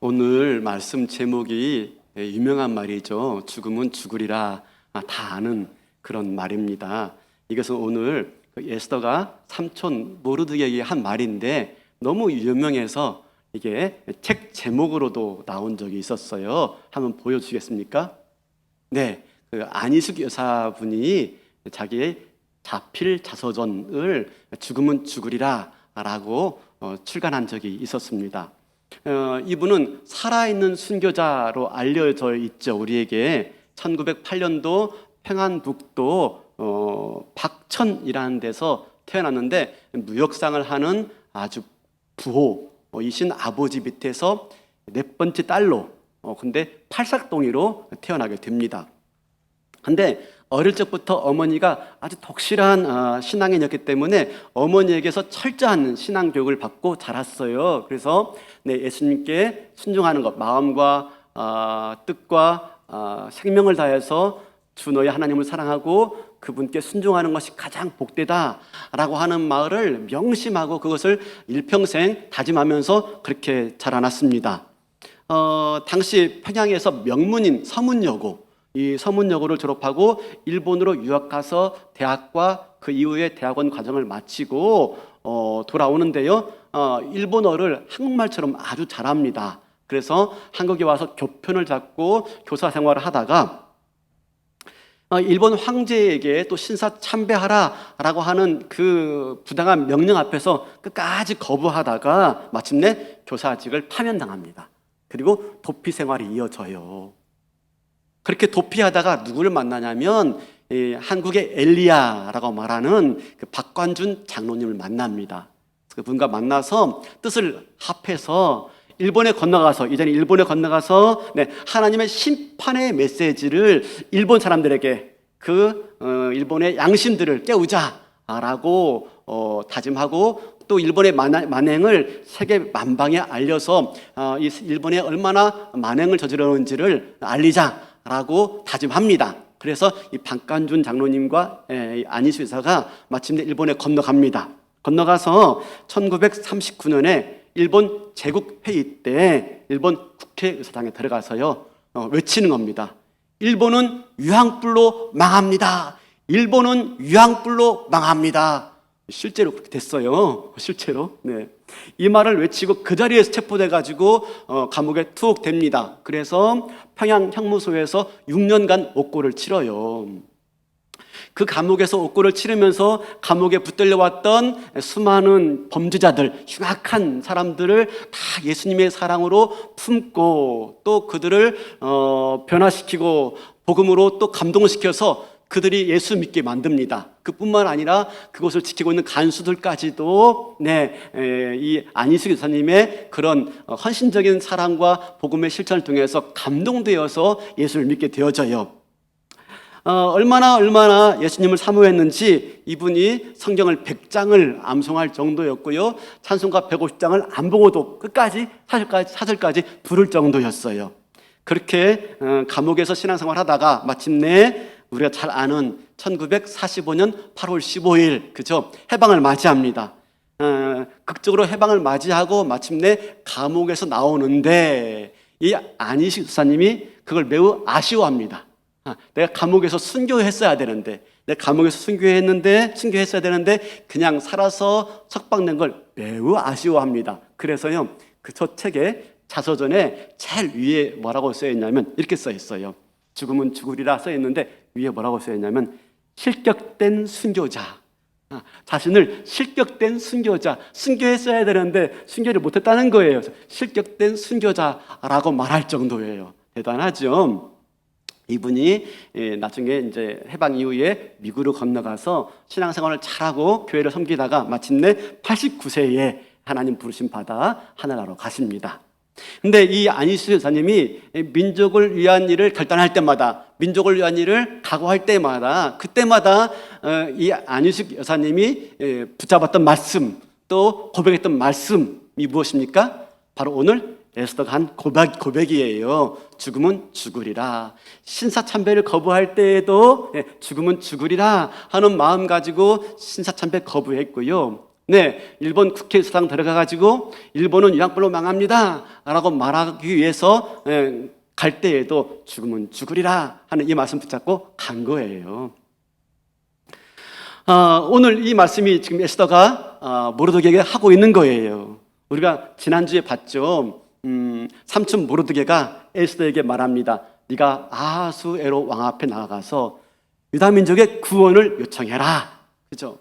오늘 말씀 제목이 유명한 말이죠. 죽음은 죽으리라. 다 아는 그런 말입니다. 이것은 오늘 에스더가 삼촌 모르드에게 한 말인데 너무 유명해서 이게 책 제목으로도 나온 적이 있었어요. 한번 보여주시겠습니까? 네, 안희숙 여사분이 자기의 자필 자서전을 죽음은 죽으리라 라고 출간한 적이 있었습니다. 이분은 살아있는 순교자로 알려져 있죠. 우리에게 1908년도 평안북도 박천이라는 데서 태어났는데 무역상을 하는 아주 부호이신 아버지 밑에서 네 번째 딸로 근데 팔삭동이로 태어나게 됩니다. 근데 어릴 적부터 어머니가 아주 독실한 신앙인이었기 때문에 어머니에게서 철저한 신앙 교육을 받고 자랐어요. 그래서 예수님께 순종하는 것, 마음과 뜻과 생명을 다해서 주 너희 하나님을 사랑하고 그분께 순종하는 것이 가장 복되다라고 하는 말을 명심하고 그것을 일평생 다짐하면서 그렇게 자라났습니다. 당시 평양에서 명문인 서문여고, 이 서문여고를 졸업하고 일본으로 유학 가서 대학과 그 이후에 대학원 과정을 마치고 돌아오는데요. 일본어를 한국말처럼 아주 잘합니다. 그래서 한국에 와서 교편을 잡고 교사 생활을 하다가 일본 황제에게 또 신사 참배하라라고 하는 그 부당한 명령 앞에서 끝까지 거부하다가 마침내 교사직을 파면당합니다. 그리고 도피 생활이 이어져요. 그렇게 도피하다가 누구를 만나냐면 한국의 엘리야라고 말하는 그 박관준 장로님을 만납니다. 그분과 만나서 뜻을 합해서 일본에 건너가서 하나님의 심판의 메시지를 일본 사람들에게 일본의 양심들을 깨우자라고 다짐하고 또 일본의 만행을 세계 만방에 알려서 일본에 얼마나 만행을 저지르는지를 알리자라고 다짐합니다. 그래서 이 박관준 장로님과 안희수 여사가 마침내 일본에 건너갑니다. 건너가서 1939년에 일본 제국회의 때 일본 국회의사당에 들어가서요 외치는 겁니다. 일본은 유황불로 망합니다. 일본은 유황불로 망합니다. 실제로 그렇게 됐어요. 실제로. 네. 이 말을 외치고 그 자리에서 체포돼가지고 감옥에 투옥 됩니다. 그래서 평양 형무소에서 6년간 옥고를 치러요. 그 감옥에서 옥고를 치르면서 감옥에 붙들려왔던 수많은 범죄자들, 흉악한 사람들을 다 예수님의 사랑으로 품고 또 그들을 변화시키고 복음으로 또 감동시켜서 그들이 예수 믿게 만듭니다. 그뿐만 아니라 그것을 지키고 있는 간수들까지도 이 안희숙 여사님의 그런 헌신적인 사랑과 복음의 실천을 통해서 감동되어서 예수를 믿게 되어져요. 얼마나 예수님을 사모했는지 이분이 성경을 100장을 암송할 정도였고요. 찬송가 150장을 안 보고도 끝까지 사절까지 부를 정도였어요. 그렇게 감옥에서 신앙생활 하다가 마침내 우리가 잘 아는 1945년 8월 15일 그죠? 해방을 맞이합니다. 극적으로 해방을 맞이하고 마침내 감옥에서 나오는데 이 안희숙 수사님이 그걸 매우 아쉬워합니다. 내가 감옥에서 순교했어야 되는데 순교했어야 되는데 그냥 살아서 석방된 걸 매우 아쉬워합니다. 그래서요 저 책에 자서전에 제일 위에 뭐라고 써있냐면 이렇게 써있어요. 죽음은 죽으리라 써있는데 위에 뭐라고 써있냐면 실격된 순교자, 자신을 실격된 순교자, 순교했어야 되는데 순교를 못했다는 거예요. 실격된 순교자라고 말할 정도예요. 대단하죠. 이분이 나중에 이제 해방 이후에 미국으로 건너가서 신앙생활을 잘하고 교회를 섬기다가 마침내 89세에 하나님 부르심 받아 하늘나라로 가십니다. 근데 이 안희수 여사님이 민족을 위한 일을 결단할 때마다, 민족을 위한 일을 각오할 때마다, 그때마다 이 안희수 여사님이 붙잡았던 말씀, 또 고백했던 말씀이 무엇입니까? 바로 오늘 에스더가 한 고백이에요. 죽음은 죽으리라. 신사참배를 거부할 때에도 죽음은 죽으리라 하는 마음 가지고 신사참배 거부했고요. 네, 일본 국회의사당 들어가가지고 일본은 유황불로 망합니다 라고 말하기 위해서 갈 때에도 죽으면 죽으리라 하는 이 말씀 붙잡고 간 거예요. 오늘 이 말씀이 지금 에스더가 모르드게에게 하고 있는 거예요. 우리가 지난주에 봤죠. 삼촌 모르드게가 에스더에게 말합니다. 네가 아하수에로 왕 앞에 나가서 유다 민족의 구원을 요청해라. 그죠?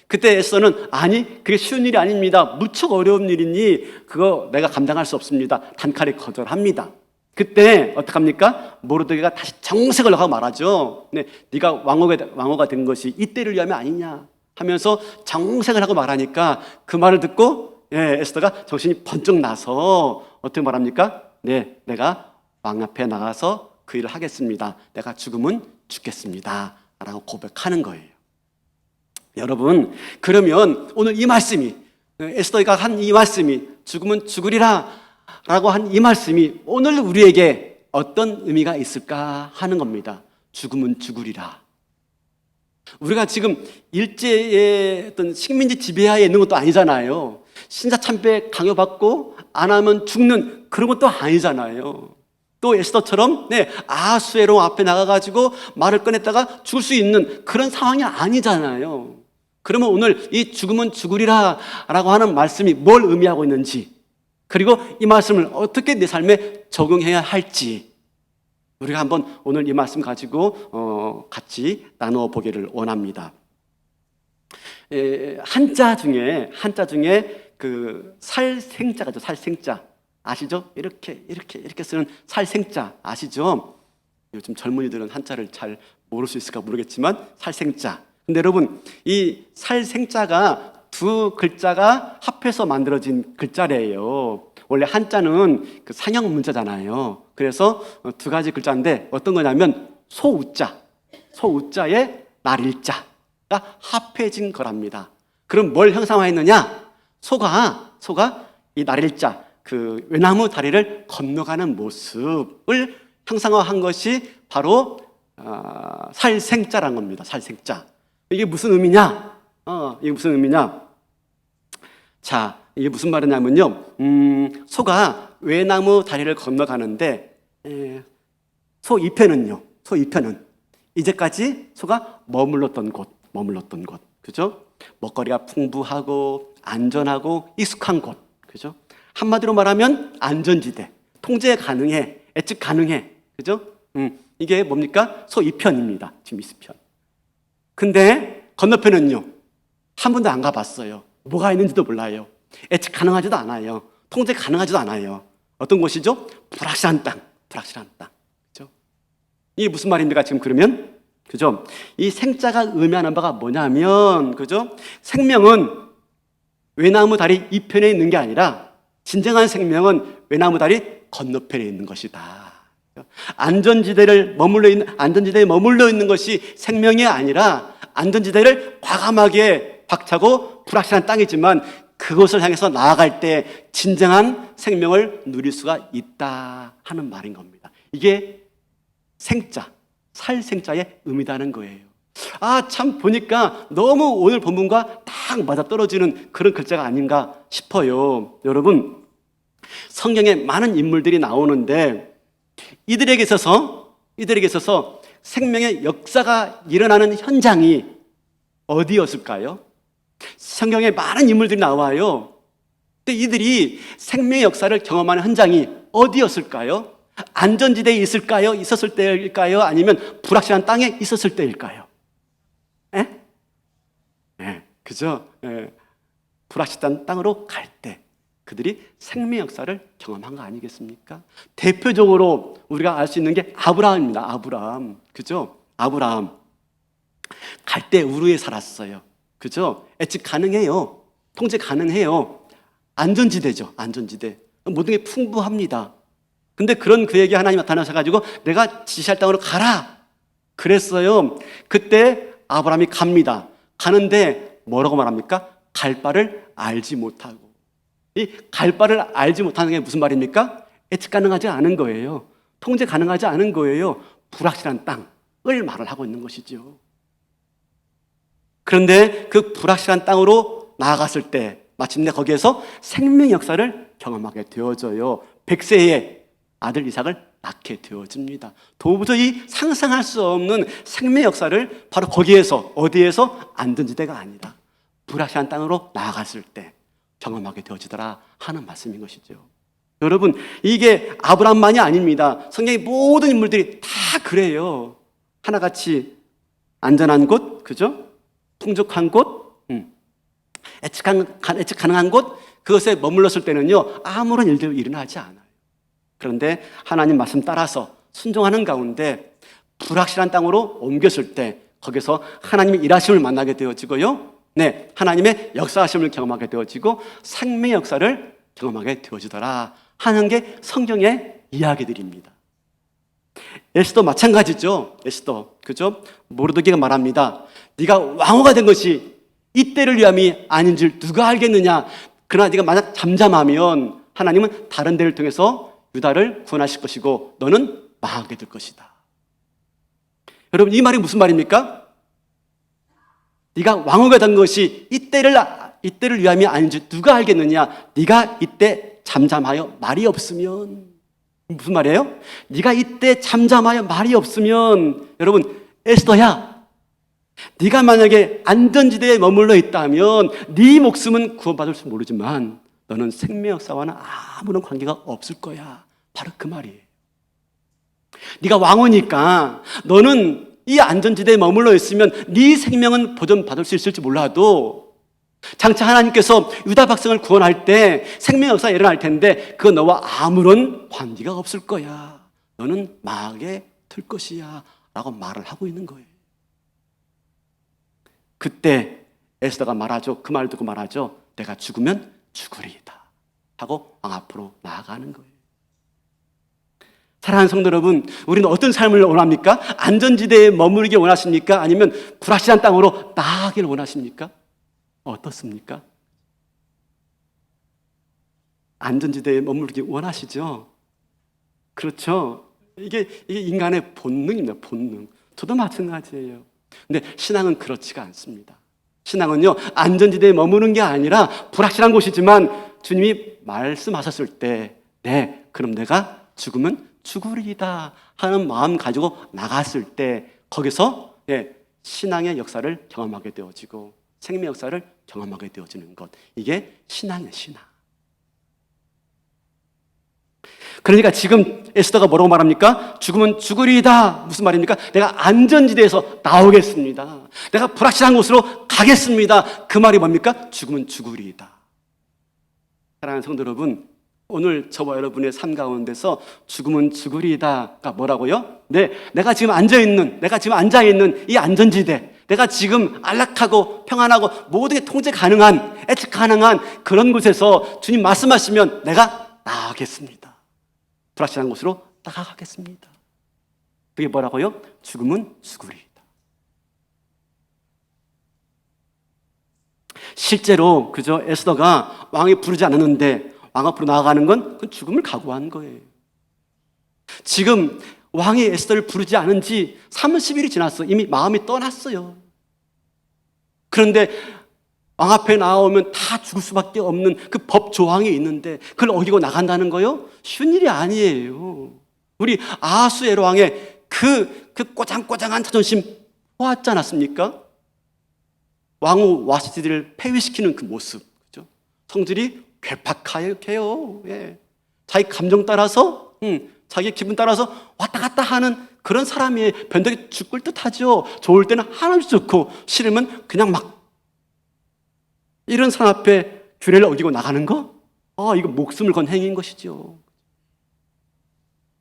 그때 에스더는 아니 그게 쉬운 일이 아닙니다. 무척 어려운 일이니 그거 내가 감당할 수 없습니다. 단칼에 거절합니다. 그때 어떡합니까? 모르드게가 다시 정색을 하고 말하죠. 네, 네가 왕후가 된 것이 이때를 위함이 아니냐 하면서 정색을 하고 말하니까 그 말을 듣고 에스더가 정신이 번쩍 나서 어떻게 말합니까? 네, 내가 왕 앞에 나가서 그 일을 하겠습니다. 내가 죽으면 죽겠습니다 라고 고백하는 거예요. 여러분, 그러면 오늘 이 말씀이 에스더가 한 이 말씀이 죽으면 죽으리라 라고 한 이 말씀이 오늘 우리에게 어떤 의미가 있을까 하는 겁니다. 죽으면 죽으리라. 우리가 지금 일제의 어떤 식민지 지배하에 있는 것도 아니잖아요. 신사참배 강요받고 안 하면 죽는 그런 것도 아니잖아요. 또 에스더처럼 아하수에로 앞에 나가가지고 말을 꺼냈다가 죽을 수 있는 그런 상황이 아니잖아요. 그러면 오늘 이 죽으면 죽으리라 라고 하는 말씀이 뭘 의미하고 있는지, 그리고 이 말씀을 어떻게 내 삶에 적용해야 할지 우리가 한번 오늘 이 말씀 가지고 같이 나누어 보기를 원합니다. 한자 중에 그 살생자가죠. 살생자 아시죠? 이렇게 쓰는 살생자 아시죠? 요즘 젊은이들은 한자를 잘 모를 수 있을까 모르겠지만 살생자. 근데 여러분, 이 살생자가 두 글자가 합해서 만들어진 글자래요. 원래 한자는 그 상형 문자잖아요. 그래서 두 가지 글자인데 어떤 거냐면 소우자에 날일자가 합해진 거랍니다. 그럼 뭘 형상화했느냐? 소가 이 날일자, 그 외나무 다리를 건너가는 모습을 형상화한 것이 바로 살생자란 겁니다. 살생자. 이게 무슨 의미냐? 자, 이게 무슨 말이냐면요. 소가 외나무 다리를 건너가는데 소 2편은 이제까지 소가 머물렀던 곳. 그죠? 먹거리가 풍부하고 안전하고 익숙한 곳. 그죠? 한마디로 말하면 안전지대. 통제 가능해. 예측 가능해. 그죠? 이게 뭡니까? 소 2편입니다. 지금 2편. 근데 건너편은요. 한 번도 안 가봤어요. 뭐가 있는지도 몰라요. 예측 가능하지도 않아요. 통제 가능하지도 않아요. 어떤 곳이죠? 불확실한 땅. 그죠? 이게 무슨 말입니까? 지금 그러면? 그죠? 이 생자가 의미하는 바가 뭐냐면, 그죠? 생명은 외나무 다리 2편에 있는 게 아니라 진정한 생명은 외나무 다리 건너편에 있는 것이다. 안전지대에 머물러 있는 것이 생명이 아니라 안전지대를 과감하게 박차고 불확실한 땅이지만 그곳을 향해서 나아갈 때 진정한 생명을 누릴 수가 있다 하는 말인 겁니다. 이게 생자, 살생자의 의미다는 거예요. 참 보니까 너무 오늘 본문과 딱 맞아떨어지는 그런 글자가 아닌가 싶어요. 여러분, 성경에 많은 인물들이 나오는데 이들에게 있어서 생명의 역사가 일어나는 현장이 어디였을까요? 성경에 많은 인물들이 나와요. 근데 이들이 생명의 역사를 경험하는 현장이 어디였을까요? 안전지대에 있었을 때일까요? 아니면 불확실한 땅에 있었을 때일까요? 그죠? 불확실한 땅으로 갈 때 그들이 생명의 역사를 경험한 거 아니겠습니까? 대표적으로 우리가 알 수 있는 게 아브라함입니다. 아브라함. 그죠? 아브라함. 갈 때 우르에 살았어요. 그죠? 예측 가능해요. 통제 가능해요. 안전지대죠. 안전지대. 모든 게 풍부합니다. 근데 그런 그에게 하나님 나타나셔가지고 내가 지시할 땅으로 가라. 그랬어요. 그때 아브라함이 갑니다. 가는데 뭐라고 말합니까? 갈 바를 알지 못하고. 이 갈 바를 알지 못하는 게 무슨 말입니까? 예측 가능하지 않은 거예요. 통제 가능하지 않은 거예요. 불확실한 땅을 말을 하고 있는 것이죠. 그런데 그 불확실한 땅으로 나아갔을 때 마침내 거기에서 생명 역사를 경험하게 되어져요. 100세의 아들 이삭을 낳게 되어집니다. 도저히 상상할 수 없는 생명 역사를 바로 거기에서, 어디에서? 안전지대가 아니라 불확실한 땅으로 나아갔을 때 경험하게 되어지더라 하는 말씀인 것이죠. 여러분, 이게 아브라함만이 아닙니다. 성경의 모든 인물들이 다 그래요. 하나같이 안전한 곳, 그죠? 풍족한 곳, 예측 가능한 곳, 그것에 머물렀을 때는요, 아무런 일도 일어나지 않아요. 그런데 하나님 말씀 따라서 순종하는 가운데 불확실한 땅으로 옮겼을 때 거기서 하나님의 일하심을 만나게 되어지고요, 네, 하나님의 역사하심을 경험하게 되어지고 생명의 역사를 경험하게 되어지더라 하는 게 성경의 이야기들입니다. 에스더 마찬가지죠. 에스더, 그죠? 모르드게가 말합니다. 네가 왕후가 된 것이 이때를 위함이 아닌 줄 누가 알겠느냐. 그러나 네가 만약 잠잠하면 하나님은 다른 데를 통해서 유다를 구원하실 것이고 너는 망하게 될 것이다. 여러분, 이 말이 무슨 말입니까? 네가 왕후가 된 것이 이때를 위함이 아닌 줄 누가 알겠느냐. 네가 이때 잠잠하여 말이 없으면, 무슨 말이에요? 네가 이때 잠잠하여 말이 없으면, 여러분, 에스더야, 네가 만약에 안전지대에 머물러 있다면 네 목숨은 구원받을 수 모르지만 너는 생명 역사와는 아무런 관계가 없을 거야. 바로 그 말이에요. 네가 왕후니까 너는 이 안전지대에 머물러 있으면 네 생명은 보존받을 수 있을지 몰라도 장차 하나님께서 유다 백성을 구원할 때 생명 역사가 일어날 텐데 그건 너와 아무런 관계가 없을 거야. 너는 망하게 될 것이야 라고 말을 하고 있는 거예요. 그때 에스더가 말하죠. 그 말 듣고 말하죠. 내가 죽으면 죽으리이다 하고 왕 앞으로 나아가는 거예요. 사랑하는 성도 여러분, 우리는 어떤 삶을 원합니까? 안전지대에 머무르길 원하십니까? 아니면 불확실한 땅으로 나아가길 원하십니까? 어떻습니까? 안전지대에 머무르길 원하시죠? 그렇죠? 이게 인간의 본능입니다. 본능. 저도 마찬가지예요. 근데 신앙은 그렇지가 않습니다. 신앙은요, 안전지대에 머무는 게 아니라 불확실한 곳이지만 주님이 말씀하셨을 때, 네, 그럼 내가 죽으면 죽으리이다 하는 마음 가지고 나갔을 때 거기서, 네, 신앙의 역사를 경험하게 되어지고 생명 역사를 경험하게 되어지는 것, 이게 신앙이에요. 신앙. 그러니까 지금 에스더가 뭐라고 말합니까? 죽으면 죽으리이다. 무슨 말입니까? 내가 안전지대에서 나오겠습니다. 내가 불확실한 곳으로 가겠습니다. 그 말이 뭡니까? 죽으면 죽으리이다. 사랑하는 성도 여러분, 오늘 저와 여러분의 삶 가운데서 죽으면 죽으리이다가 뭐라고요? 네, 내가 지금 앉아있는 이 안전지대, 내가 지금 안락하고 평안하고 모든 게 통제 가능한, 예측 가능한 그런 곳에서 주님 말씀하시면 내가 나아가겠습니다. 불확실한 곳으로 나아가겠습니다. 그게 뭐라고요? 죽으면 죽으리이다. 실제로 그저 에스더가 왕이 부르지 않았는데 왕 앞으로 나아가는 건 그 죽음을 각오한 거예요. 지금 왕이 에스더를 부르지 않은 지 30일이 지났어. 이미 마음이 떠났어요. 그런데 왕 앞에 나오면 다 죽을 수밖에 없는 그 법 조항이 있는데 그걸 어기고 나간다는 거요? 쉬운 일이 아니에요. 우리 아하수에로 왕의 그 꼬장꼬장한 자존심 보았지 않았습니까? 왕후 와스티를 폐위시키는 그 모습, 그죠? 성질이 괴팍해요. 예. 자기 감정 따라서, 자기 기분 따라서 왔다 갔다 하는 그런 사람이 변덕이 죽을 듯하죠. 좋을 때는 한없이 좋고 싫으면 그냥 막, 이런 사람 앞에 규례를 어기고 나가는 거? 이거 목숨을 건 행위인 것이죠.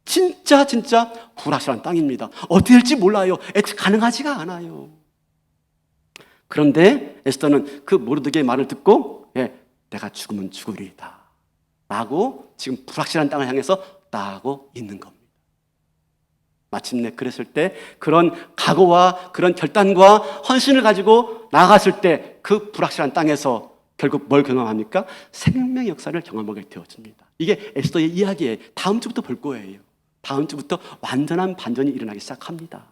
진짜 불확실한 땅입니다. 어떻게 될지 몰라요. 예측 가능하지가 않아요. 그런데 에스더는 그 모르드게의 말을 듣고, 예, 내가 죽으면 죽으리이다 라고 지금 불확실한 땅을 향해서 나아가고 있는 겁니다. 마침내 그랬을 때 그런 각오와 그런 결단과 헌신을 가지고 나아갔을 때 그 불확실한 땅에서 결국 뭘 경험합니까? 생명의 역사를 경험하게 되어집니다. 이게 에스더의 이야기예요. 다음 주부터 볼 거예요. 다음 주부터 완전한 반전이 일어나기 시작합니다.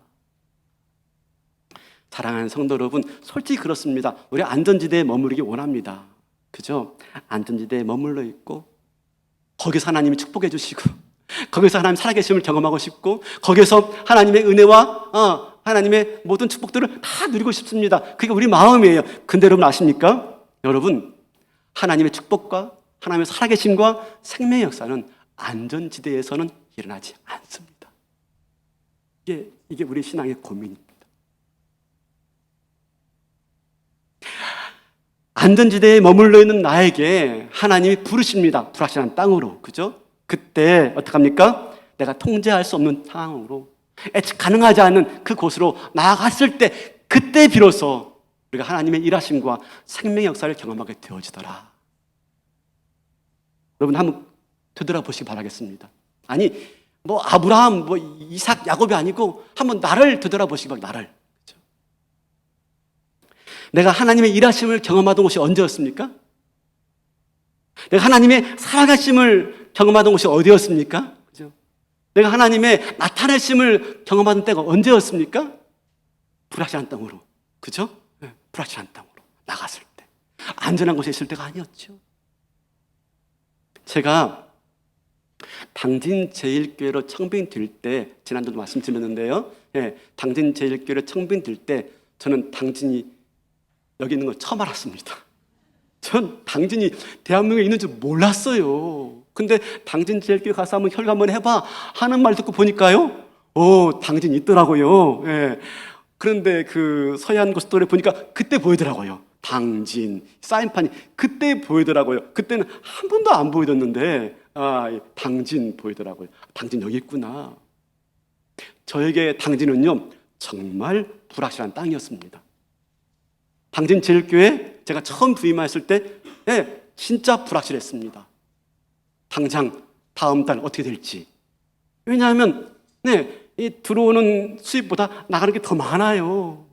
사랑하는 성도 여러분, 솔직히 그렇습니다. 우리 안전지대에 머무르기 원합니다. 그죠? 안전지대에 머물러 있고 거기서 하나님이 축복해 주시고 거기서 하나님 살아계심을 경험하고 싶고 거기서 하나님의 은혜와 하나님의 모든 축복들을 다 누리고 싶습니다. 그게 우리 마음이에요. 근데 여러분 아십니까? 여러분, 하나님의 축복과 하나님의 살아계심과 생명의 역사는 안전지대에서는 일어나지 않습니다. 이게 우리 신앙의 고민입니다. 안전지대에 머물러 있는 나에게 하나님이 부르십니다. 불확실한 땅으로. 그죠? 그때 어떡합니까? 내가 통제할 수 없는 상황으로 예측 가능하지 않은 그곳으로 나아갔을 때 그때 비로소 우리가 하나님의 일하심과 생명의 역사를 경험하게 되어지더라. 여러분 한번 되돌아보시기 바라겠습니다. 아니 뭐 아브라함, 뭐 이삭, 야곱이 아니고 한번 나를 되돌아보시기 바랍니다. 나를. 그렇죠? 내가 하나님의 일하심을 경험하던 곳이 언제였습니까? 내가 하나님의 살아가심을 경험하던 곳이 어디였습니까? 그죠? 내가 하나님의 나타내심을 경험하던 때가 언제였습니까? 불확실한 땅으로. 그죠? 네, 불확실한 땅으로 나갔을 때. 안전한 곳에 있을 때가 아니었죠. 제가 당진 제일교회로 청빙될 때, 지난주도 말씀드렸는데요. 예, 당진 제일교회로 청빙될 때 저는 당진이 여기 있는 걸 처음 알았습니다. 전 당진이 대한민국에 있는 줄 몰랐어요. 근데 당진 제일교회 가서 한번 혈관 한번 해봐 하는 말 듣고 보니까요, 당진이 있더라고요. 예. 그런데 그 서해안 고속도로에 보니까 그때 보이더라고요. 당진 사인판이 그때 보이더라고요. 그때는 한 번도 안 보이던데 당진 보이더라고요. 당진 여기 있구나. 저에게 당진은요 정말 불확실한 땅이었습니다. 당진 제일교회 제가 처음 부임했을 때 진짜 불확실했습니다. 당장 다음 달 어떻게 될지. 왜냐하면 이 들어오는 수입보다 나가는 게 더 많아요.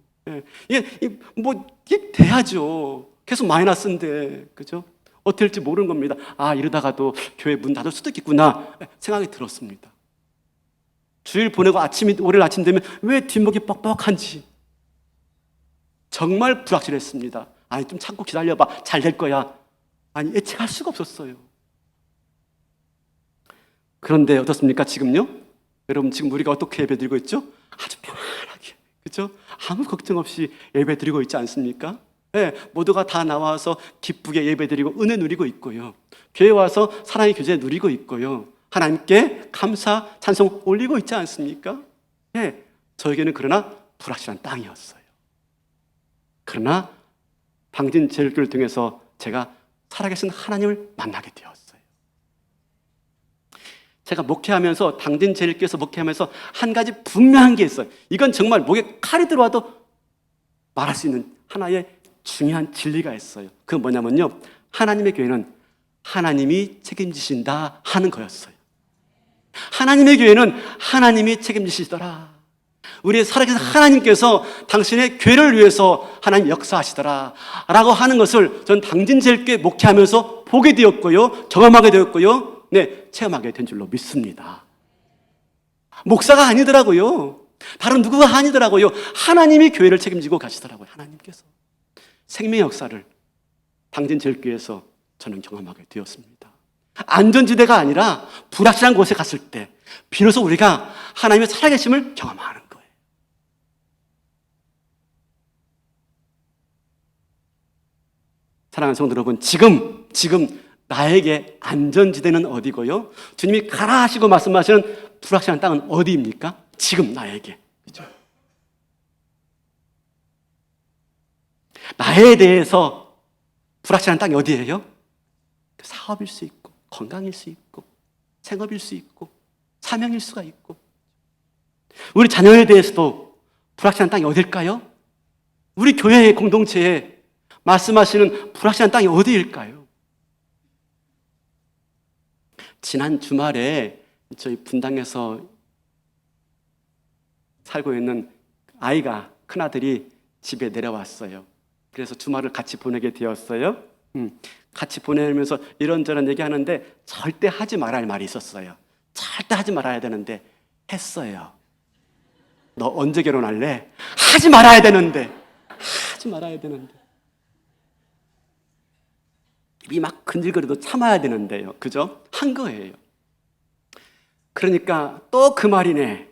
이게 돼야죠. 계속 마이너스인데, 그죠? 어떻게 될지 모르는 겁니다. 이러다가도 교회 문 닫을 수도 있겠구나 생각이 들었습니다. 주일 보내고 월요일 아침 되면 왜 뒷목이 뻑뻑한지 정말 불확실했습니다. 좀 참고 기다려봐. 잘 될 거야. 예측할 수가 없었어요. 그런데 어떻습니까? 지금요? 여러분 지금 우리가 어떻게 예배드리고 있죠? 아주 편안하게, 그렇죠? 아무 걱정 없이 예배드리고 있지 않습니까? 모두가 다 나와서 기쁘게 예배드리고 은혜 누리고 있고요. 교회 와서 사랑의 교제 누리고 있고요. 하나님께 감사, 찬송 올리고 있지 않습니까? 저에게는 그러나 불확실한 땅이었어요. 그러나 당진 제일교회를 통해서 제가 살아계신 하나님을 만나게 되었어요. 제가 목회하면서 당진 제일교회에서 목회하면서 한 가지 분명한 게 있어요. 이건 정말 목에 칼이 들어와도 말할 수 있는 하나의 중요한 진리가 있어요. 그건 뭐냐면요, 하나님의 교회는 하나님이 책임지신다 하는 거였어요. 하나님의 교회는 하나님이 책임지시더라. 우리의 살아계신 하나님께서 당신의 교회를 위해서 하나님 역사하시더라 라고 하는 것을 전 당진 제일교회 목회하면서 보게 되었고요, 경험하게 되었고요, 체험하게 된 줄로 믿습니다. 목사가 아니더라고요. 다른 누구가 아니더라고요. 하나님이 교회를 책임지고 가시더라고요. 하나님께서. 생명의 역사를 당진 제일교회에서 저는 경험하게 되었습니다. 안전지대가 아니라 불확실한 곳에 갔을 때 비로소 우리가 하나님의 살아계심을 경험하는 거예요. 사랑하는 성도 여러분, 지금 나에게 안전지대는 어디고요? 주님이 가라 하시고 말씀하시는 불확실한 땅은 어디입니까? 지금 나에게. 그렇죠? 나에 대해서 불확실한 땅이 어디예요? 사업일 수 있고, 건강일 수 있고, 생업일 수 있고, 사명일 수가 있고. 우리 자녀에 대해서도 불확실한 땅이 어딜까요? 우리 교회의 공동체에 말씀하시는 불확실한 땅이 어디일까요? 지난 주말에 저희 분당에서 살고 있는 아이가, 큰아들이 집에 내려왔어요. 그래서 주말을 같이 보내게 되었어요. 같이 보내면서 이런저런 얘기하는데 절대 하지 말아야 할 말이 있었어요. 절대 하지 말아야 되는데 했어요. 너 언제 결혼할래? 하지 말아야 되는데. 하지 말아야 되는데. 입이 막 근질거려도 참아야 되는데요. 그죠? 한 거예요. 그러니까 또 그 말이네.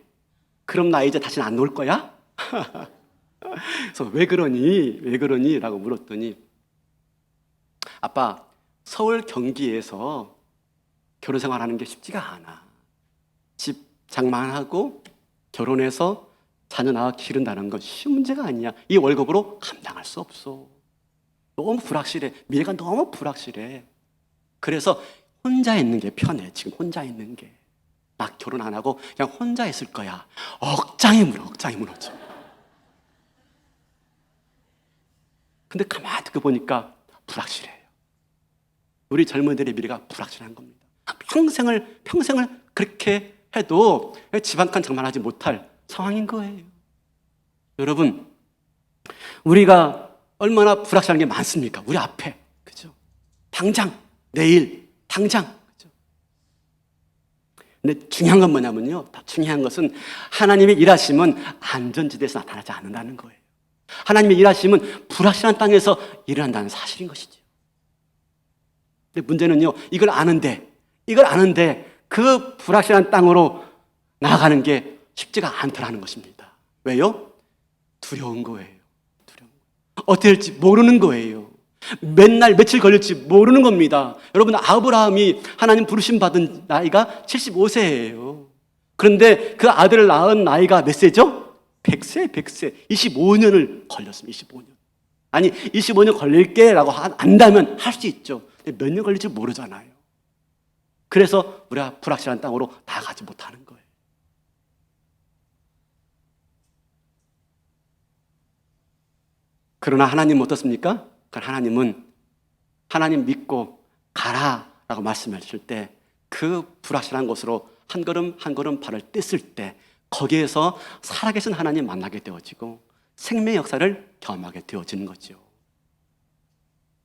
그럼 나 이제 다시는 안 놀 거야? 그래서 왜 그러니? 왜 그러니? 라고 물었더니 아빠, 서울 경기에서 결혼 생활하는 게 쉽지가 않아. 집 장만하고 결혼해서 자녀 낳아 기른다는 건 쉬운 문제가 아니야. 이 월급으로 감당할 수 없어. 너무 불확실해. 미래가 너무 불확실해. 그래서 혼자 있는 게 편해. 지금 혼자 있는 게. 나 결혼 안 하고 그냥 혼자 있을 거야. 억장이 무너져. 근데 가만히 듣고 보니까 불확실해요. 우리 젊은이들의 미래가 불확실한 겁니다. 평생을 그렇게 해도 집 한 칸 장만하지 못할 상황인 거예요. 여러분, 우리가 얼마나 불확실한 게 많습니까? 우리 앞에. 그죠? 당장, 내일, 당장. 그죠? 근데 중요한 건 뭐냐면요. 중요한 것은 하나님의 일하심은 안전지대에서 나타나지 않는다는 거예요. 하나님의 일하심은 불확실한 땅에서 일어난다는 사실인 것이죠. 근데 문제는요, 이걸 아는데 그 불확실한 땅으로 나아가는 게 쉽지가 않더라는 것입니다. 왜요? 두려운 거예요. 어떻게 될지 모르는 거예요. 맨날 며칠 걸릴지 모르는 겁니다. 여러분, 아브라함이 하나님 부르심 받은 나이가 75세예요. 그런데 그 아들을 낳은 나이가 몇 세죠? 100세. 25년을 걸렸습니다. 25년. 아니, 25년 걸릴게 라고 안다면 할 수 있죠. 몇 년 걸릴지 모르잖아요. 그래서 우리가 불확실한 땅으로 나아가지 못하는 거예요. 그러나 하나님은 어떻습니까? 하나님은 하나님 믿고 가라라고 말씀하실 때 그 불확실한 곳으로 한 걸음 한 걸음 발을 뗐을 때 거기에서 살아계신 하나님 만나게 되어지고 생명의 역사를 경험하게 되어지는 거죠.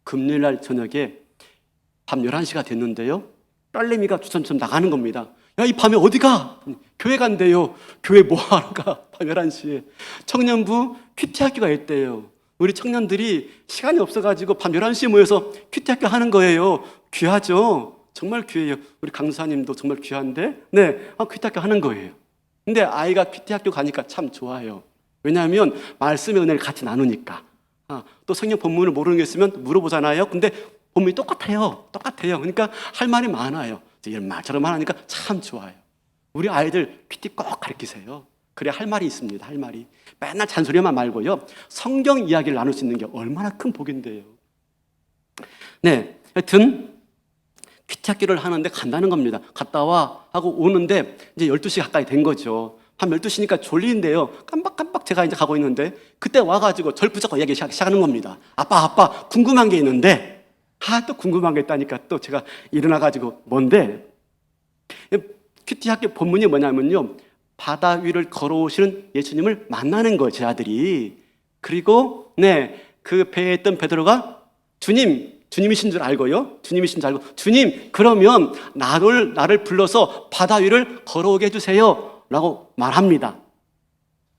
금요일날 저녁에 밤 11시가 됐는데요. 딸내미가 주섬주섬 나가는 겁니다. 야, 이 밤에 어디 가? 교회 간대요. 교회 뭐 하러 가? 밤 11시에. 청년부 큐티 학교가 있대요. 우리 청년들이 시간이 없어가지고 밤 11시에 모여서 큐티 학교 하는 거예요. 귀하죠? 정말 귀해요. 우리 강사님도 정말 귀한데, 큐티 학교 하는 거예요. 근데 아이가 큐티 학교 가니까 참 좋아요. 왜냐하면 말씀의 은혜를 같이 나누니까. 또 성경 본문을 모르는 게 있으면 물어보잖아요. 근데 본문이 똑같아요. 그러니까 할 말이 많아요. 이런 말처럼 하니까 참 좋아요. 우리 아이들 큐티 꼭 가르치세요. 그래야 할 말이 있습니다. 할 말이. 맨날 잔소리만 말고요. 성경 이야기를 나눌 수 있는 게 얼마나 큰 복인데요. 하여튼 큐티 학교를 하는데 간다는 겁니다. 갔다 와 하고 오는데 이제 12시 가까이 된 거죠. 밤 12시니까 졸리는데요. 깜빡깜빡 제가 이제 가고 있는데 그때 와가지고 절 붙잡고 이야기 시작하는 겁니다. 아빠 궁금한 게 있는데 또 궁금한 게 있다니까 또 제가 일어나가지고 뭔데? 큐티 학교 본문이 뭐냐면요. 바다 위를 걸어오시는 예수님을 만나는 거예요, 제 아들이. 그리고 그 배에 있던 베드로가 주님이신 줄 알고요. 주님, 그러면 나를 불러서 바다 위를 걸어오게 해주세요 라고 말합니다.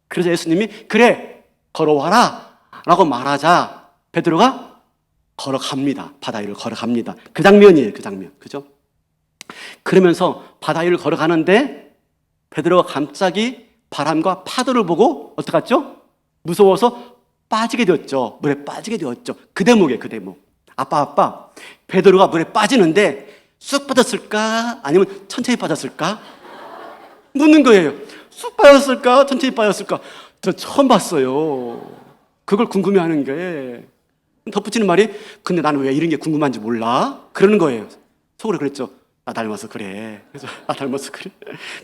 그래서 예수님이 그래, 걸어와라 라고 말하자 베드로가 걸어갑니다. 바다 위를 걸어갑니다. 그 장면이에요, 그 장면. 그죠? 그러면서 바다 위를 걸어가는데 베드로가 갑자기 바람과 파도를 보고 어떡했죠? 무서워서 빠지게 되었죠. 물에 빠지게 되었죠. 그 대목이에요, 그 대목. 아빠, 베드로가 물에 빠지는데 쑥 빠졌을까? 아니면 천천히 빠졌을까? 묻는 거예요. 쑥 빠졌을까? 천천히 빠졌을까? 저 처음 봤어요. 그걸 궁금해하는 게. 덧붙이는 말이 근데 나는 왜 이런 게 궁금한지 몰라? 그러는 거예요. 속으로 그랬죠. 나 닮아서 그래. 그래서 나 닮아서 그래.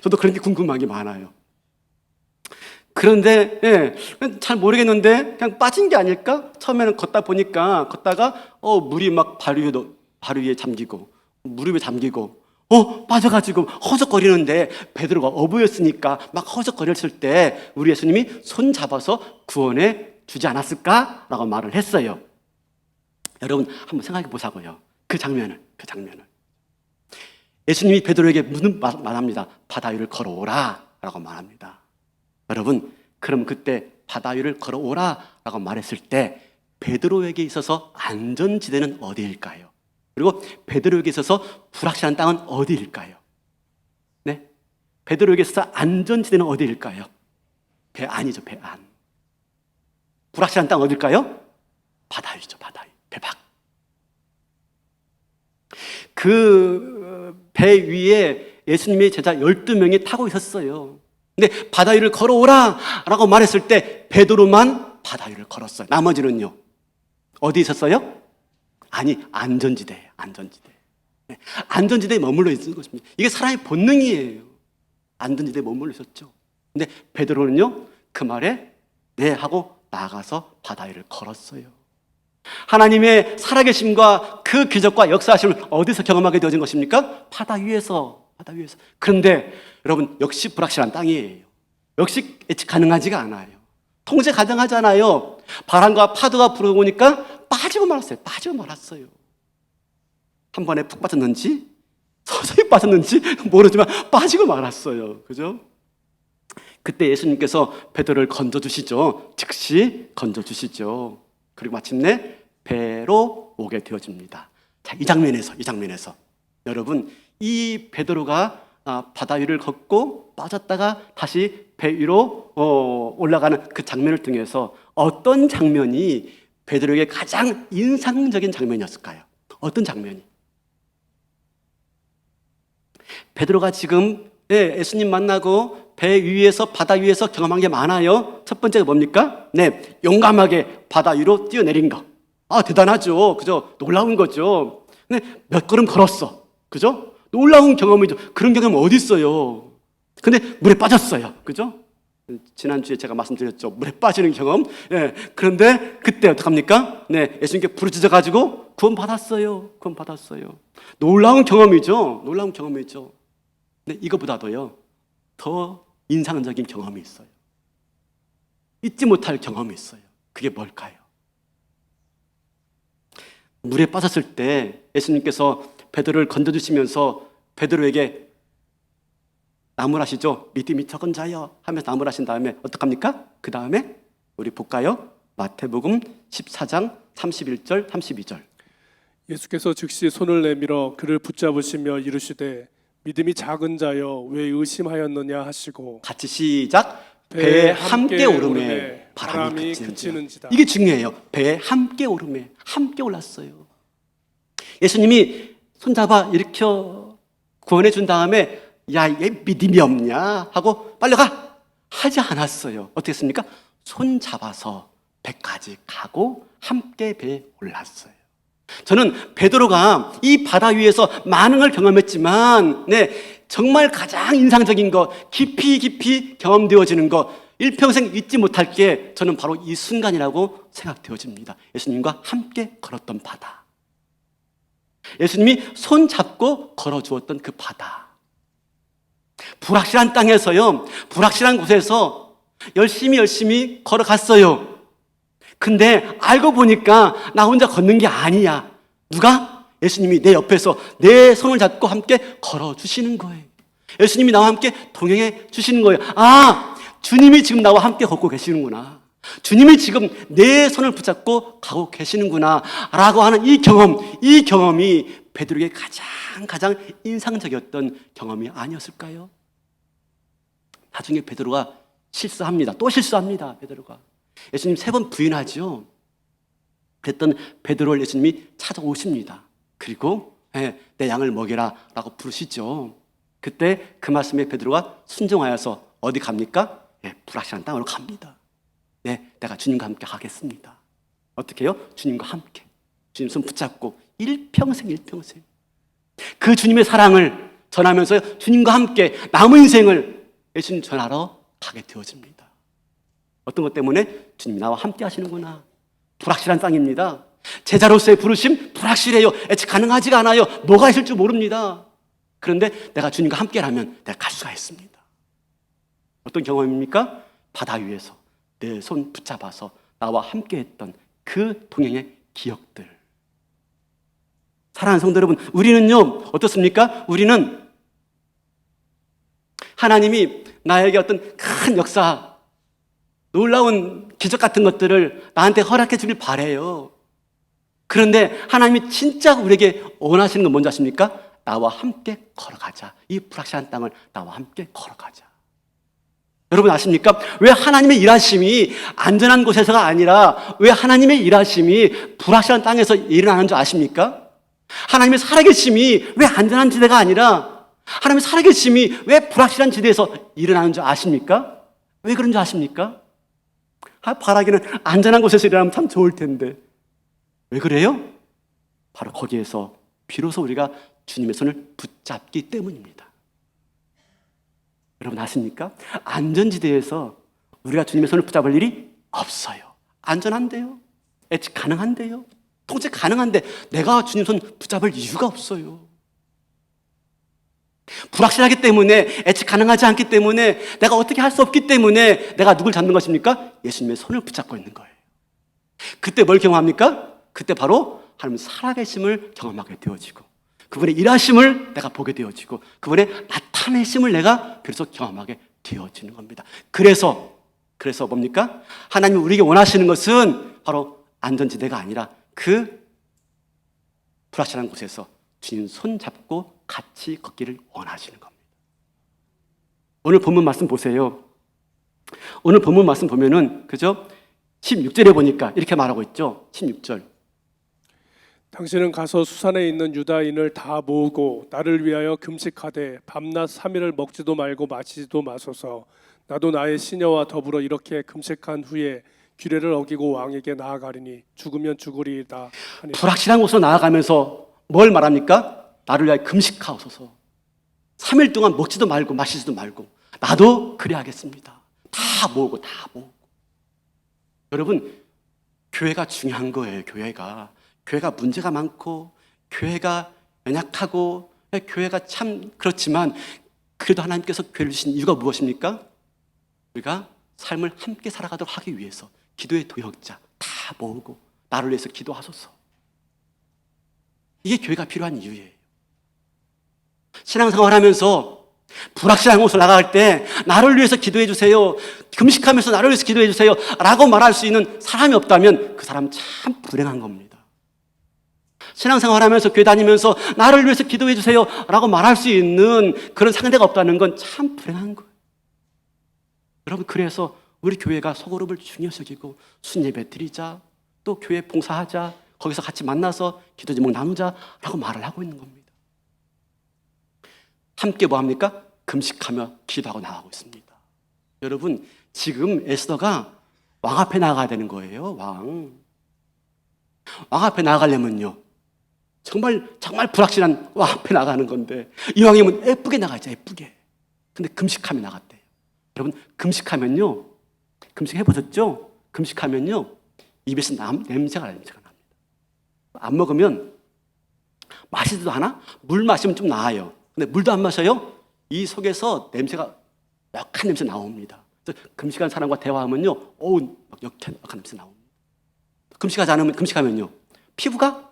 저도 그런 게 궁금한 게 많아요. 그런데 잘 모르겠는데 그냥 빠진 게 아닐까? 처음에는 걷다가 물이 막 발 위에 잠기고 무릎에 잠기고 빠져가지고 허적거리는데 베드로가 어부였으니까 막 허적거렸을 때 우리 예수님이 손 잡아서 구원해 주지 않았을까라고 말을 했어요. 여러분 한번 생각해 보자고요. 그 장면을 예수님이 베드로에게 말합니다. 바다 위를 걸어오라 라고 말합니다. 여러분 그럼 그때 바다 위를 걸어오라라고 말했을 때 베드로에게 있어서 안전지대는 어디일까요? 그리고 베드로에게 있어서 불확실한 땅은 어디일까요? 네, 베드로에게 있어서 안전지대는 어디일까요? 배 안이죠, 배 안. 불확실한 땅 어딜까요? 바다 위죠, 바다 위, 배 밖. 그 배 위에 예수님의 제자 12명이 타고 있었어요. 근데 바다 위를 걸어오라 라고 말했을 때 베드로만 바다 위를 걸었어요. 나머지는요, 어디 있었어요? 아니, 안전지대예요, 안전지대. 안전지대에 머물러 있는 것입니다. 이게 사람의 본능이에요. 안전지대에 머물러 있었죠. 근데 베드로는요, 그 말에 네 하고 나가서 바다 위를 걸었어요. 하나님의 살아계심과 그 기적과 역사하심을 어디서 경험하게 되어진 것입니까? 바다 위에서, 바다 위에서. 그런데 여러분, 역시 불확실한 땅이에요. 역시 예측 가능하지가 않아요. 통제 가능하잖아요. 바람과 파도가 불어오니까 빠지고 말았어요. 한 번에 푹 빠졌는지 서서히 빠졌는지 모르지만 빠지고 말았어요. 그죠? 그때 예수님께서 베드로를 건져주시죠. 즉시 건져주시죠. 그리고 마침내 배로 오게 되어집니다. 자, 이 장면에서 여러분, 이 베드로가 바다 위를 걷고 빠졌다가 다시 배 위로 올라가는 그 장면을 통해서 어떤 장면이 베드로에게 가장 인상적인 장면이었을까요? 어떤 장면이? 베드로가 지금 예수님 만나고 배 위에서, 바다 위에서 경험한 게 많아요. 첫 번째가 뭡니까? 네, 용감하게 바다 위로 뛰어내린 거. 대단하죠. 그죠? 놀라운 거죠. 근데 몇 걸음 걸었어. 그죠? 놀라운 경험이죠. 그런 경험 어디 있어요? 근데 물에 빠졌어요. 그죠? 지난주에 제가 말씀드렸죠. 물에 빠지는 경험. 그런데 그때 어떡합니까? 네, 예수님께 부르짖어가지고 구원받았어요. 놀라운 경험이죠. 근데 이거보다도요, 더 인상적인 경험이 있어요. 잊지 못할 경험이 있어요. 그게 뭘까요? 물에 빠졌을 때 예수님께서 베드로를 건져주시면서 베드로에게 나무라시죠. 믿음이 적은 자여 하면서 나무라신 다음에 어떡합니까? 그 다음에 우리 볼까요? 마태복음 14장 31절 32절. 예수께서 즉시 손을 내밀어 그를 붙잡으시며 이르시되 믿음이 작은 자여 왜 의심하였느냐 하시고, 같이 시작. 배에 함께 오름에 바람이 그치는지다. 이게 중요해요. 배에 함께 오름에 함께 올랐어요. 예수님이 손잡아 일으켜 구원해 준 다음에 야, 얘 믿음이 없냐 하고 빨리 가 하지 않았어요. 어떻게 했습니까? 손잡아서 배까지 가고 함께 배에 올랐어요. 저는 베드로가 이 바다 위에서 많은 걸 경험했지만, 정말 가장 인상적인 거, 깊이 경험되어지는 거, 일평생 잊지 못할 게 저는 바로 이 순간이라고 생각되어집니다. 예수님과 함께 걸었던 바다. 예수님이 손 잡고 걸어주었던 그 바다. 불확실한 땅에서요, 불확실한 곳에서 열심히 걸어갔어요. 근데 알고 보니까 나 혼자 걷는 게 아니야. 누가? 예수님이 내 옆에서 내 손을 잡고 함께 걸어주시는 거예요. 예수님이 나와 함께 동행해 주시는 거예요. 주님이 지금 나와 함께 걷고 계시는구나. 주님이 지금 내 손을 붙잡고 가고 계시는구나 라고 하는 이 경험이 베드로에게 가장 인상적이었던 경험이 아니었을까요? 나중에 베드로가 실수합니다. 또 실수합니다. 베드로가 예수님 3번 부인하죠. 그랬던 베드로를 예수님이 찾아오십니다. 그리고 내 양을 먹여라 라고 부르시죠. 그때 그 말씀에 베드로가 순종하여서 어디 갑니까? 불확실한 땅으로 갑니다. 내가 주님과 함께 가겠습니다. 어떻게 해요? 주님과 함께. 주님 손 붙잡고 일평생 그 주님의 사랑을 전하면서 주님과 함께 남은 인생을 예수님 전하러 가게 되어집니다. 어떤 것 때문에? 주님 나와 함께 하시는구나. 불확실한 땅입니다. 제자로서의 부르심 불확실해요. 예측 가능하지가 않아요. 뭐가 있을 줄 모릅니다. 그런데 내가 주님과 함께라면 내가 갈 수가 있습니다. 어떤 경험입니까? 바다 위에서 내 손 붙잡아서 나와 함께했던 그 동행의 기억들. 사랑하는 성도 여러분, 우리는요 어떻습니까? 우리는 하나님이 나에게 어떤 큰 역사, 놀라운 기적 같은 것들을 나한테 허락해 주길 바래요. 그런데 하나님이 진짜 우리에게 원하시는 건 뭔지 아십니까? 나와 함께 걸어가자. 이 불확실한 땅을 나와 함께 걸어가자. 여러분 아십니까? 왜 하나님의 일하심이 안전한 곳에서가 아니라 왜 하나님의 일하심이 불확실한 땅에서 일어나는 줄 아십니까? 하나님의 살아계심이 왜 안전한 지대가 아니라 하나님의 살아계심이 왜 불확실한 지대에서 일어나는 줄 아십니까? 왜 그런 줄 아십니까? 바라기는 안전한 곳에서 일어나면 참 좋을 텐데 왜 그래요? 바로 거기에서 비로소 우리가 주님의 손을 붙잡기 때문입니다. 여러분 아십니까? 안전지대에서 우리가 주님의 손을 붙잡을 일이 없어요. 안전한데요. 예측 가능한데요. 통제 가능한데 내가 주님 손 붙잡을 이유가 없어요. 불확실하기 때문에 예측 가능하지 않기 때문에 내가 어떻게 할 수 없기 때문에 내가 누굴 잡는 것입니까? 예수님의 손을 붙잡고 있는 거예요. 그때 뭘 경험합니까? 그때 바로 하나님 살아계심을 경험하게 되어지고 그분의 일하심을 내가 보게 되어지고 그분의 나타내심을 내가 비로소 경험하게 되어지는 겁니다. 그래서 뭡니까? 하나님이 우리에게 원하시는 것은 바로 안전지대가 아니라 그 불확실한 곳에서 주님 손 잡고 같이 걷기를 원하시는 겁니다. 오늘 본문 말씀 보세요. 오늘 본문 말씀 보면은 그죠? 16절에 보니까 이렇게 말하고 있죠. 16절. 당신은 가서 수산에 있는 유다인을 다 모으고 나를 위하여 금식하되 밤낮 3일을 먹지도 말고 마시지도 마소서. 나도 나의 시녀와 더불어 이렇게 금식한 후에 규례를 어기고 왕에게 나아가리니 죽으면 죽으리이다 하니. 불확실한 곳으로 나아가면서 뭘 말합니까? 나를 위하여 금식하옵소서. 3일 동안 먹지도 말고 마시지도 말고 나도 그래 하겠습니다. 다 모으고. 여러분 교회가 중요한 거예요. 교회가 문제가 많고 교회가 연약하고 교회가 참 그렇지만 그래도 하나님께서 교회를 주신 이유가 무엇입니까? 우리가 삶을 함께 살아가도록 하기 위해서 기도의 도역자 다 모으고 나를 위해서 기도하소서. 이게 교회가 필요한 이유예요. 신앙생활 하면서 불확실한 곳으로 나갈 때 나를 위해서 기도해 주세요. 금식하면서 나를 위해서 기도해 주세요. 라고 말할 수 있는 사람이 없다면 그 사람은 참 불행한 겁니다. 신앙생활 하면서 교회 다니면서 나를 위해서 기도해 주세요. 라고 말할 수 있는 그런 상대가 없다는 건 참 불행한 거예요. 여러분 그래서 우리 교회가 소그룹을 중요시 여기고 순예배 드리자 또 교회 봉사하자 거기서 같이 만나서 기도 제목 나누자라고 말을 하고 있는 겁니다. 함께 뭐 합니까? 금식하며 기도하고 나가고 있습니다. 여러분 지금 에스더가 왕 앞에 나가야 되는 거예요. 왕 앞에 나가려면요 정말 불확실한 왕 앞에 나가는 건데 이왕이면 예쁘게 나가자. 예쁘게. 근데 금식하며 나갔대요. 여러분 금식하면요 금식해보셨죠? 금식하면요 입에서 냄새가 납니다. 안 먹으면 마시지도 않아? 물 마시면 좀 나아요. 근데 물도 안 마셔요? 이 속에서 냄새가 역한 냄새 나옵니다. 금식한 사람과 대화하면요 막 역한 냄새 나옵니다. 금식하면요 피부가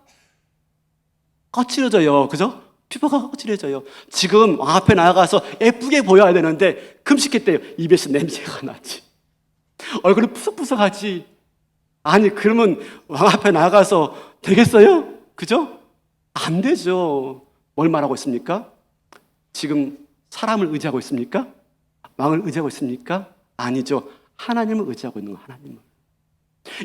거칠어져요. 그죠? 피부가 거칠어져요. 지금 왕 앞에 나가서 예쁘게 보여야 되는데 금식했대요. 입에서 냄새가 나지. 얼굴이 푸석푸석하지. 아니 그러면 왕 앞에 나가서 되겠어요? 그죠? 안 되죠. 뭘 말하고 있습니까? 지금 사람을 의지하고 있습니까? 왕을 의지하고 있습니까? 아니죠. 하나님을 의지하고 있는 거 하나님을.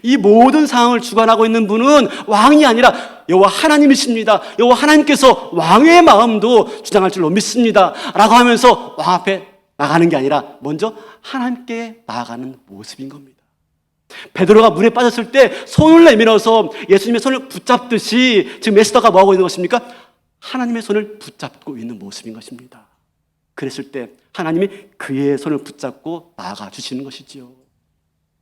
이 모든 상황을 주관하고 있는 분은 왕이 아니라 여호와 하나님이십니다. 여호와 하나님께서 왕의 마음도 주장할 줄로 믿습니다. 라고 하면서 왕 앞에 나가는 게 아니라 먼저 하나님께 나아가는 모습인 겁니다. 베드로가 물에 빠졌을 때 손을 내밀어서 예수님의 손을 붙잡듯이 지금 에스더가 뭐하고 있는 것입니까? 하나님의 손을 붙잡고 있는 모습인 것입니다. 그랬을 때 하나님이 그의 손을 붙잡고 나아가 주시는 것이지요.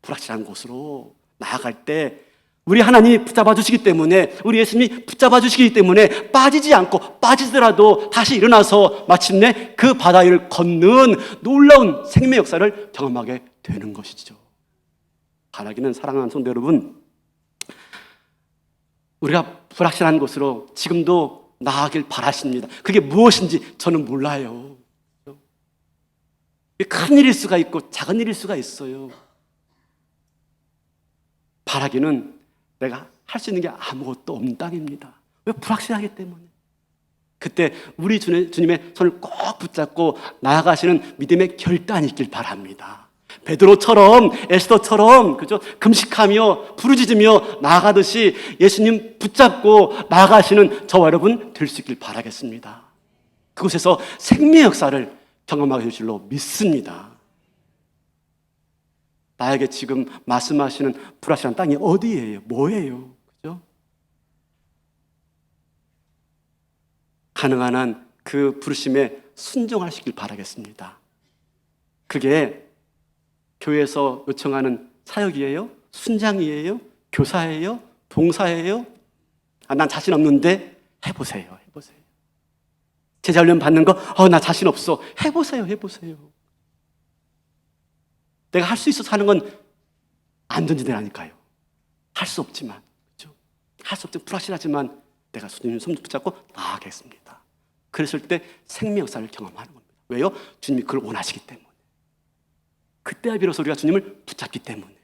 불확실한 곳으로 나아갈 때 우리 하나님이 붙잡아 주시기 때문에 우리 예수님이 붙잡아 주시기 때문에 빠지지 않고 빠지더라도 다시 일어나서 마침내 그 바다 위를 걷는 놀라운 생명 역사를 경험하게 되는 것이죠. 바라기는 사랑하는 성도 여러분, 우리가 불확실한 곳으로 지금도 나아가길 바라십니다. 그게 무엇인지 저는 몰라요. 큰 일일 수가 있고 작은 일일 수가 있어요. 바라기는 내가 할 수 있는 게 아무것도 없는 땅입니다. 왜? 불확실하기 때문에. 그때 우리 주님의 손을 꼭 붙잡고 나아가시는 믿음의 결단이 있길 바랍니다. 베드로처럼, 에스더처럼, 그죠? 금식하며 부르짖으며 나아가듯이 예수님 붙잡고 나아가시는 저와 여러분 될 수 있길 바라겠습니다. 그곳에서 생명의 역사를 경험하게 될 줄로 믿습니다. 나에게 지금 말씀하시는 불확실한 땅이 어디예요? 뭐예요? 그죠? 가능한 한 그 부르심에 순종하시길 바라겠습니다. 그게 교회에서 요청하는 사역이에요? 순장이에요? 교사예요? 봉사예요? 난 자신 없는데 해보세요. 제자 훈련 받는 거, 나 자신 없어. 해보세요. 내가 할 수 있어서 하는 건 안전지대라니까요. 할 수 없지만, 그렇죠? 할 수 없지만 불확실하지만 내가 주님 손 붙잡고 나아가겠습니다. 그랬을 때 생명 역사를 경험하는 겁니다. 왜요? 주님이 그걸 원하시기 때문에. 그때야 비로소 우리가 주님을 붙잡기 때문에.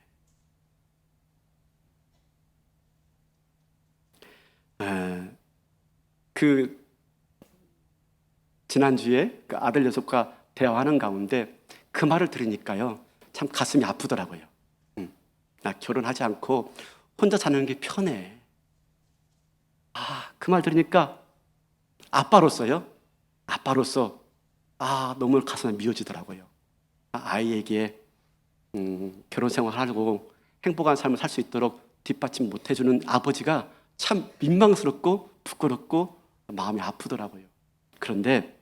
지난주에 그 아들 녀석과 대화하는 가운데 그 말을 들으니까요, 참 가슴이 아프더라고요. 나 결혼하지 않고 혼자 사는 게 편해. 그 말 들으니까 아빠로서 너무 가슴이 미어지더라고요. 아이에게 결혼 생활하고 행복한 삶을 살 수 있도록 뒷받침 못 해주는 아버지가 참 민망스럽고 부끄럽고 마음이 아프더라고요. 그런데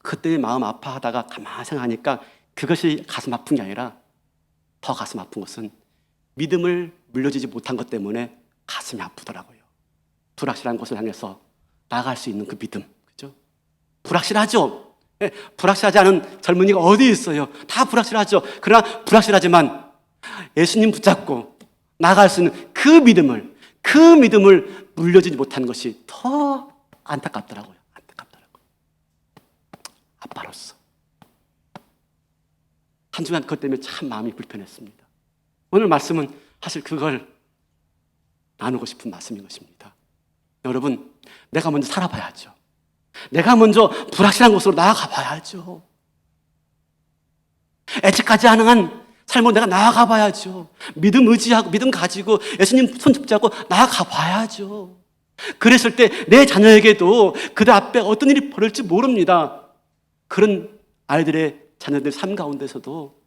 그때 마음 아파하다가 가만히 생각하니까 그것이 가슴 아픈 게 아니라 더 가슴 아픈 것은 믿음을 물려주지 못한 것 때문에 가슴이 아프더라고요. 불확실한 곳을 향해서 나아갈 수 있는 그 믿음, 그죠? 불확실하죠? 네, 불확실하지 않은 젊은이가 어디 있어요? 다 불확실하죠. 그러나 불확실하지만 예수님 붙잡고 나아갈 수 있는 그 믿음을 물려주지 못한 것이 더 안타깝더라고요. 아빠로서. 한 주간 그것 때문에 참 마음이 불편했습니다. 오늘 말씀은 사실 그걸 나누고 싶은 말씀인 것입니다. 여러분, 내가 먼저 살아봐야죠. 내가 먼저 불확실한 곳으로 나아가 봐야죠. 예측하지 가능한 삶으로 내가 나아가 봐야죠. 믿음 의지하고 믿음 가지고 예수님 손 붙잡고 나아가 봐야죠. 그랬을 때 내 자녀에게도 그들 앞에 어떤 일이 벌어질지 모릅니다. 그런 아이들의 자녀들 삶 가운데서도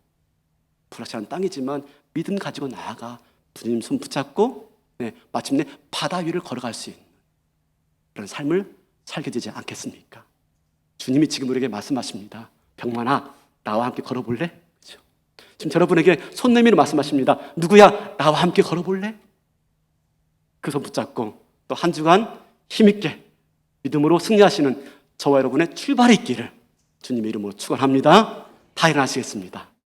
불확실한 땅이지만 믿음 가지고 나아가 주님 손 붙잡고 마침내 바다 위를 걸어갈 수 있는 그런 삶을 살게 되지 않겠습니까? 주님이 지금 우리에게 말씀하십니다. 병만아, 나와 함께 걸어볼래? 그렇죠? 지금 여러분에게 손 내밀어 말씀하십니다. 누구야? 나와 함께 걸어볼래? 그 손 붙잡고 또 한 주간 힘있게 믿음으로 승리하시는 저와 여러분의 출발이 있기를 주님의 이름으로 축원합니다. 다 일어나시겠습니다.